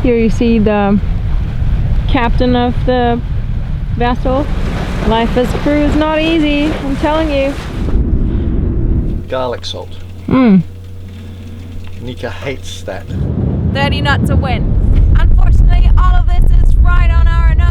Here you see the captain of the vessel. Life as crew is not easy, I'm telling you. Garlic salt. Nika hates that. 30 knots of wind. Unfortunately, all of this is right on our nose.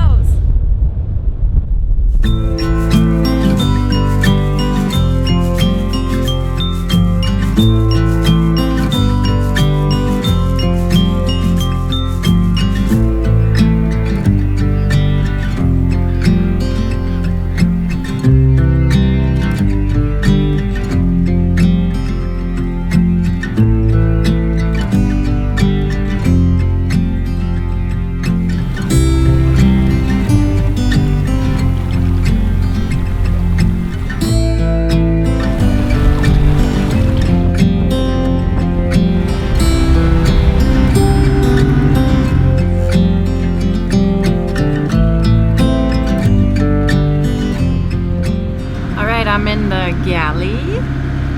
I'm in the galley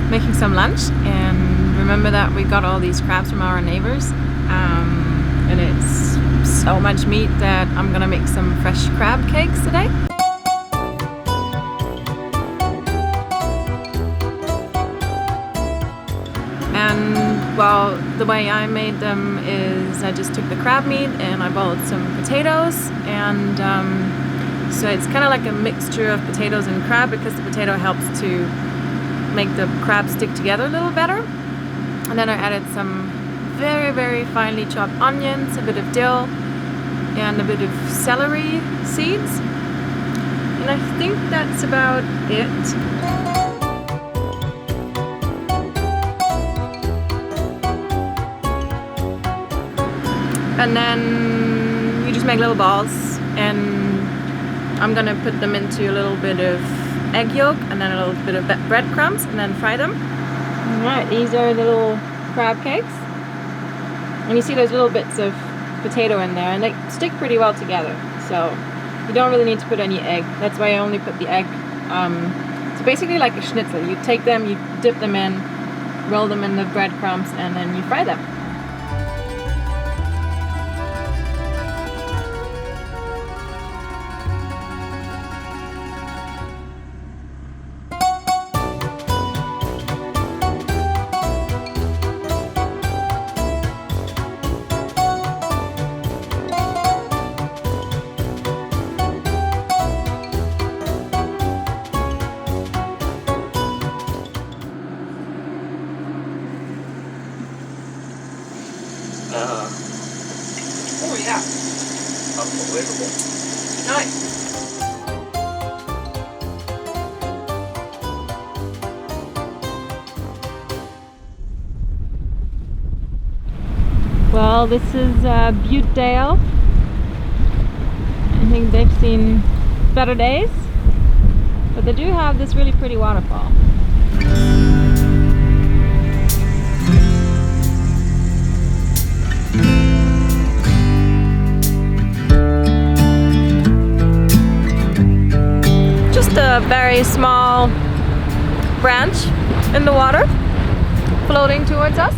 making some lunch, and remember that we got all these crabs from our neighbors, and it's so much meat that I'm gonna make some fresh crab cakes today. And well, the way I made them is I just took the crab meat and I boiled some potatoes, and so it's kind of like a mixture of potatoes and crab because the potato helps to make the crab stick together a little better. And then I added some very, very finely chopped onions, a bit of dill, and a bit of celery seeds. And I think that's about it. And then you just make little balls, and I'm gonna put them into a little bit of egg yolk and then a little bit of breadcrumbs and then fry them. Alright, these are little crab cakes. And you see those little bits of potato in there, and they stick pretty well together. So you don't really need to put any egg. That's why I only put the egg. So basically like a schnitzel. You take them, you dip them in, roll them in the breadcrumbs, and then you fry them. Oh yeah, unbelievable. Nice. Well, this is Buttedale. I think they've seen better days, but they do have this really pretty waterfall. Just a very small branch in the water floating towards us.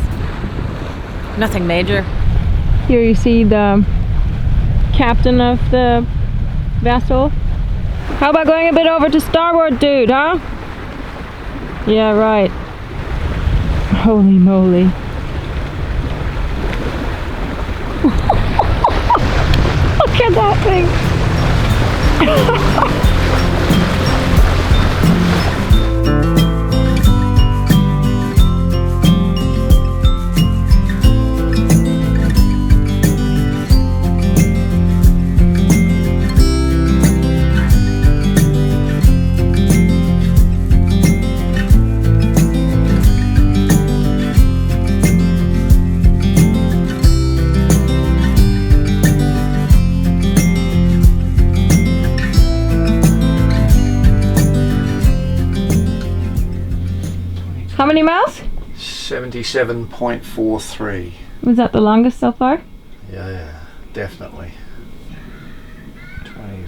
Nothing major. Here you see the captain of the vessel. How about going a bit over to starboard, dude, huh? Yeah, right. Holy moly. Look at that thing. How many miles? 77.43. Was that the longest so far? Yeah, definitely. 20.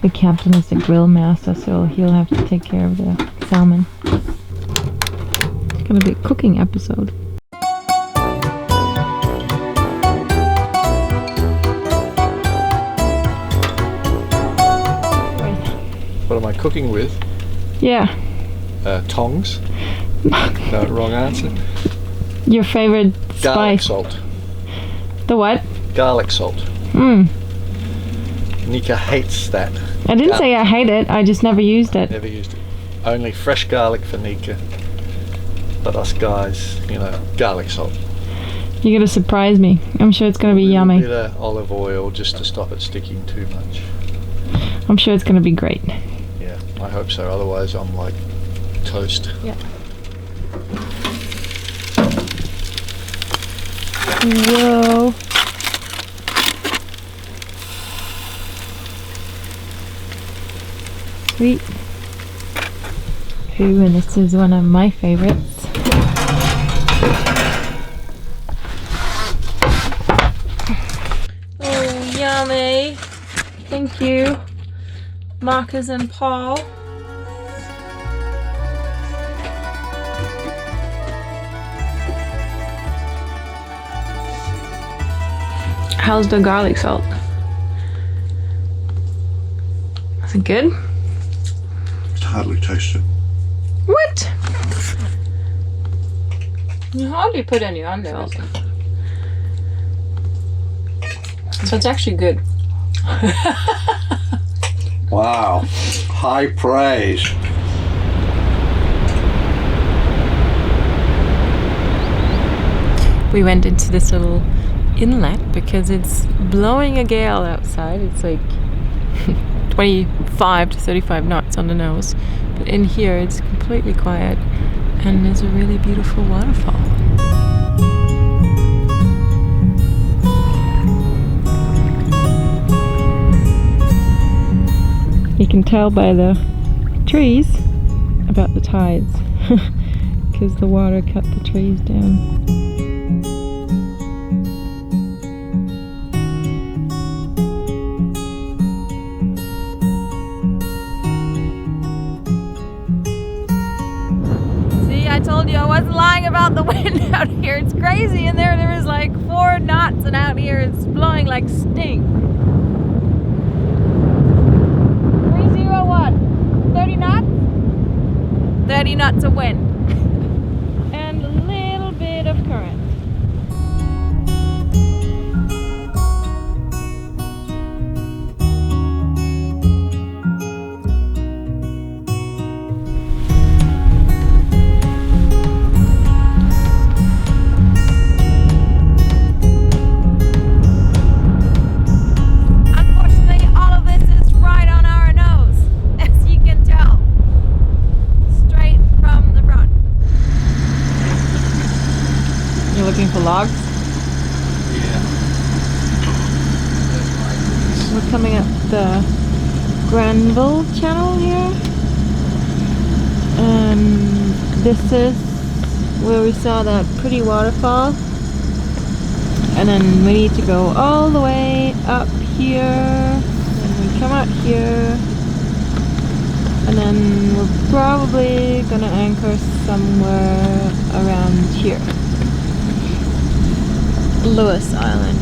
The captain is the grill master, so he'll have to take care of the salmon. It's gonna be a cooking episode. cooking with Yeah. tongs. No, wrong answer. Your favorite Garlic spice? salt. The what? Garlic salt. Nika hates that. I didn't say I hate it. I just never used it. Never used it. Only fresh garlic for Nika. But us guys, you know, garlic salt. You're gonna surprise me. I'm sure it's gonna be A yummy. bit of olive oil just to stop it sticking too much. I'm sure it's gonna be great. Yeah, I hope so. Otherwise, I'm like toast. Yeah. Whoa. Sweet. Ooh, and this is one of my favorites. Oh, yummy. Thank you, Marcus and Paul. How's the garlic salt? Is it good? It's hardly tasted. What? You hardly put any on salt. So it's actually good. Wow, high praise. We went into this little inlet because it's blowing a gale outside. It's like 25 to 35 knots on the nose. But in here it's completely quiet and there's a really beautiful waterfall. You can tell by the trees about the tides because the water cut the trees down. I told you I wasn't lying about the wind out here. It's crazy in there. There is like 4 knots and out here it's blowing like stink. 301. 30 knots? 30 knots of wind. And a little bit of current. Looking for logs? Yeah. We're coming up the Granville channel here. And this is where we saw that pretty waterfall. And then we need to go all the way up here. And we come out here. And then we're probably gonna anchor somewhere around here. Lewis Island.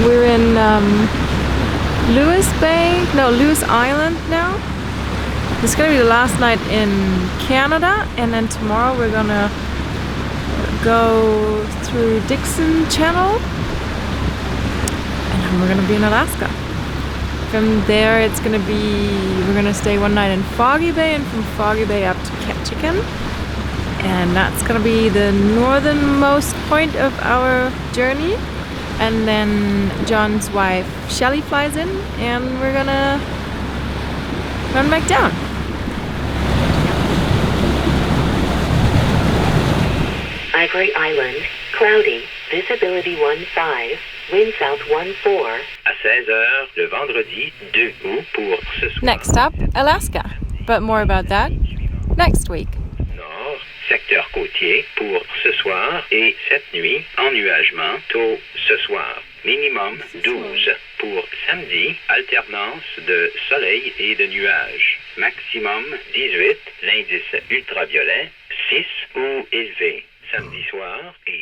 We're in Lewis Island now. This is gonna be the last night in Canada, and then tomorrow we're gonna go through Dixon Channel, and then we're gonna be in Alaska. From there it's gonna be, we're gonna stay one night in Foggy Bay, and from Foggy Bay up to Ketchikan. And that's gonna be the northernmost point of our journey. And then John's wife Shelley flies in and we're gonna run back down. Ivory Island, cloudy, visibility 15, wind south 14. À 16h le vendredi 2 août pour ce soir. Next up, Alaska. But more about that next week. Nord, secteur côtier pour ce soir et cette nuit, ennuagement tôt ce soir. Minimum 12 pour samedi, alternance de soleil et de nuages. Maximum 18, l'indice ultraviolet 6 ou élevé. Samedi soir et